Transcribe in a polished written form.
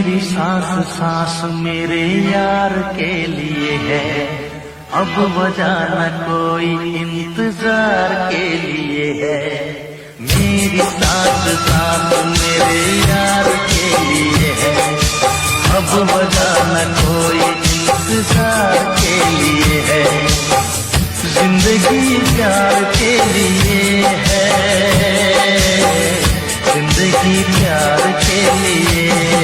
मेरी सांस सांस मेरे यार के लिए है, अब वजह न कोई इंतजार के लिए है। मेरी सांस सांस मेरे यार के लिए है, अब वजह न कोई इंतजार के लिए है। जिंदगी प्यार के लिए है, जिंदगी प्यार के लिए।